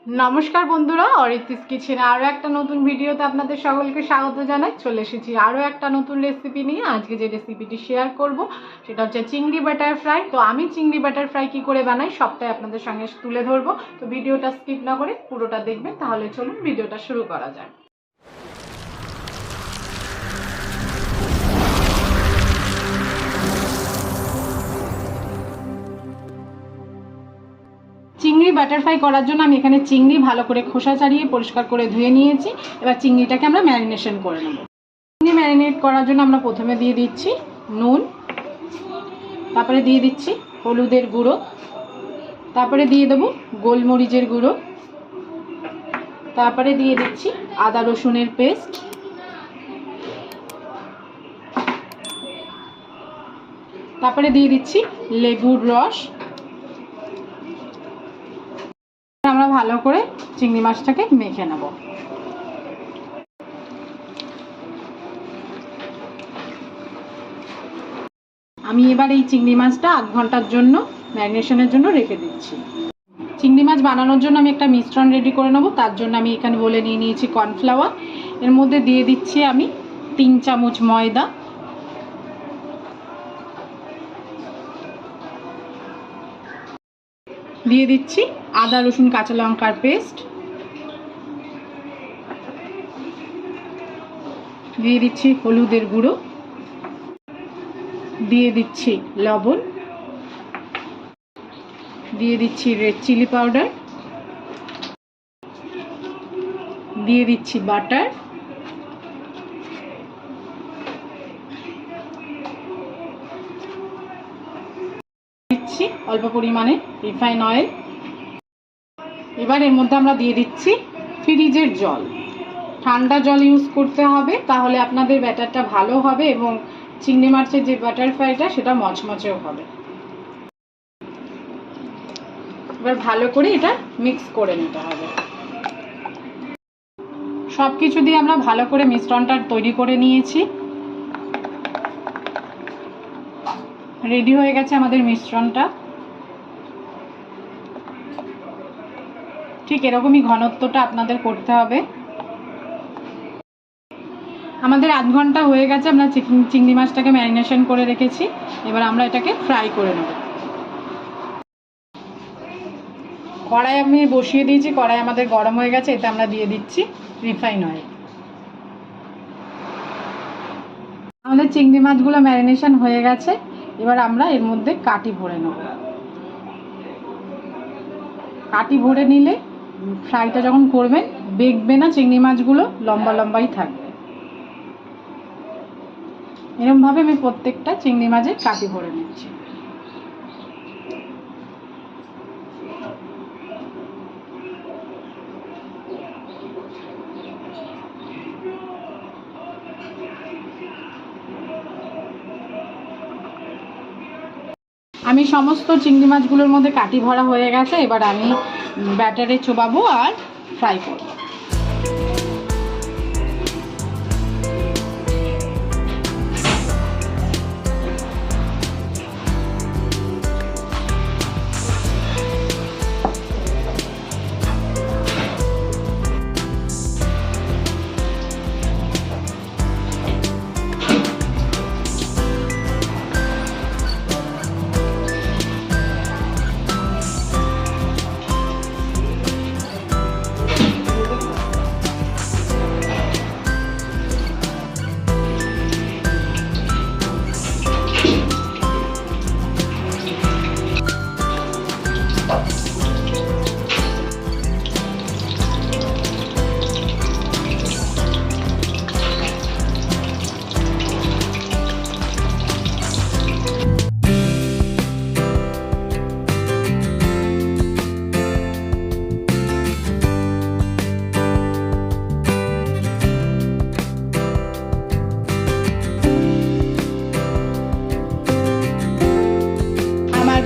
নমস্কার বন্ধুরা, অরিত্রিস কিচেনে আরও একটা নতুন ভিডিওতে আপনাদের সকলকে স্বাগত জানাই। চলে এসেছি আরও একটা নতুন রেসিপি নিয়ে। আজকে যে রেসিপিটি শেয়ার করব সেটা হচ্ছে চিংড়ি বাটার ফ্রাই। তো আমি চিংড়ি বাটার ফ্রাই কী করে বানাই সবটাই আপনাদের সঙ্গে তুলে ধরবো। তো ভিডিওটা স্কিপ না করে পুরোটা দেখবেন। তাহলে চলুন ভিডিওটা শুরু করা যায়। চিংড়ি বাটার ফ্রাই করার জন্য আমি এখানে চিংড়ি ভালো করে খোসা ছাড়িয়ে পরিষ্কার করে ধুয়ে নিয়েছি। এবার চিংড়িটাকে আমরা ম্যারিনেশন করে নেব। চিংড়ি ম্যারিনেট করার জন্য আমরা প্রথমে দিয়ে দিচ্ছি নুন, তারপরে দিয়ে দিচ্ছি হলুদের গুঁড়ো, তারপরে দিয়ে দেবো গোলমরিচের গুঁড়ো, তারপরে দিয়ে দিচ্ছি আদা রসুনের পেস্ট, তারপরে দিয়ে দিচ্ছি লেবুর রস। আমরা ভালো করে চিংড়ি মাছটাকে মেখে নেব। আমি এবার এই চিংড়ি মাছটা আধ ঘন্টার জন্য ম্যারিনেশনের জন্য রেখে দিচ্ছি। চিংড়ি মাছ বানানোর জন্য আমি একটা মিশ্রণ রেডি করে নেব। তার জন্য আমি এখানে বলে নিয়ে নিয়েছি কর্নফ্লাওয়ার। এর মধ্যে দিয়ে দিচ্ছি আমি 3 চামচ ময়দা, দিয়ে দিচ্ছি আদা রসুন কাঁচা লঙ্কার পেস্ট, দিয়ে দিচ্ছি হলুদের গুঁড়ো, দিয়ে দিচ্ছি লবণ, দিয়ে দিচ্ছি রেড চিলি পাউডার, দিয়ে দিচ্ছি বাটার, দিচ্ছি অল্প পরিমাণে রিফাইন অয়েল। এবার এর মধ্যে আমরা দিয়ে দিচ্ছি ফ্রিজের জল। ঠান্ডা জল ইউজ করতে হবে, তাহলে আপনাদের ব্যাটারটা ভালো হবে এবং চিংড়ি মাছের যে বাটার ফ্রাইটা সেটা মচমচেও হবে। এবার ভালো করে এটা মিক্স করে নিতে হবে। সব কিছু দিয়ে আমরা ভালো করে মিশ্রণটা তৈরি করে নিয়েছি। রেডি হয়ে গেছে আমাদের মিশ্রণটা। ঠিক এরকমই ঘনত্বটা আপনাদের করতে হবে। আমাদের আধ ঘন্টা হয়ে গেছে, আমরা চিংড়ি মাছটাকে ম্যারিনেশন করে রেখেছি। এবার আমরা এটাকে ফ্রাই করে নেব। কড়াই আমি বসিয়ে দিয়েছি, কড়াই আমাদের গরম হয়ে গেছে। এতে আমরা দিয়ে দিচ্ছি রিফাইন অয়েল। আমাদের চিংড়ি মাছগুলো ম্যারিনেশন হয়ে গেছে। এবার আমরা এর মধ্যে কাটি ভরে নেব। কাটি ভরে নিলে ফ্রাইটা যখন করবেন বেঁকবে না, চিংড়ি মাছগুলো লম্বা লম্বাই থাকবে। এরকমভাবে আমি প্রত্যেকটা চিংড়ি মাছের কাটি ভরে নিচ্ছি। আমি সমস্ত চিংড়ি মাছগুলোর মধ্যে কাটি ভরা হয়ে গেছে। এবার আমি ব্যাটারে চোবাবো আর ফ্রাই করব।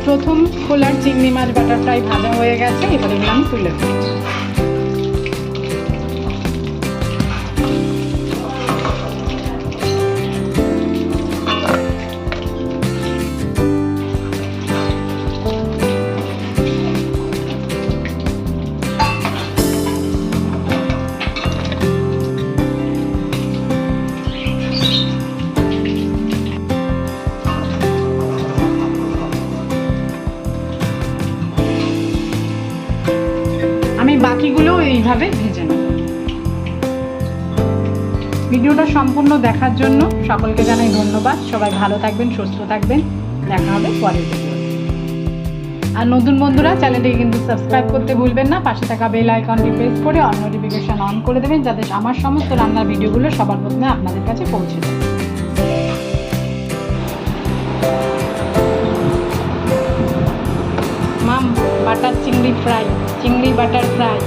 প্রথম খোলার চিংড়ি মাছ বাটার ফ্রাই ভাজা হয়ে গেছে। এবার এগুলো আমি তুলে ফেলছি। বাকিগুলো এইভাবে ভেজে নেব। ভিডিওটা সম্পূর্ণ দেখার জন্য সকলকে জানাই ধন্যবাদ। সবাই ভালো থাকবেন, সুস্থ থাকবেন। দেখা হবে পরের ভিডিও। আর নতুন বন্ধুরা চ্যানেলটিকে কিন্তু সাবস্ক্রাইব করতে ভুলবেন না। পাশে থাকা বেল আইকনটি প্রেস করে অল নোটিফিকেশন অন করে দেবেন, যাতে আমার সমস্ত রান্নার ভিডিওগুলো সবার প্রথমে আপনাদের কাছে পৌঁছে যায়। মাম বাটার চিংড়ি বাটার ফ্রাই।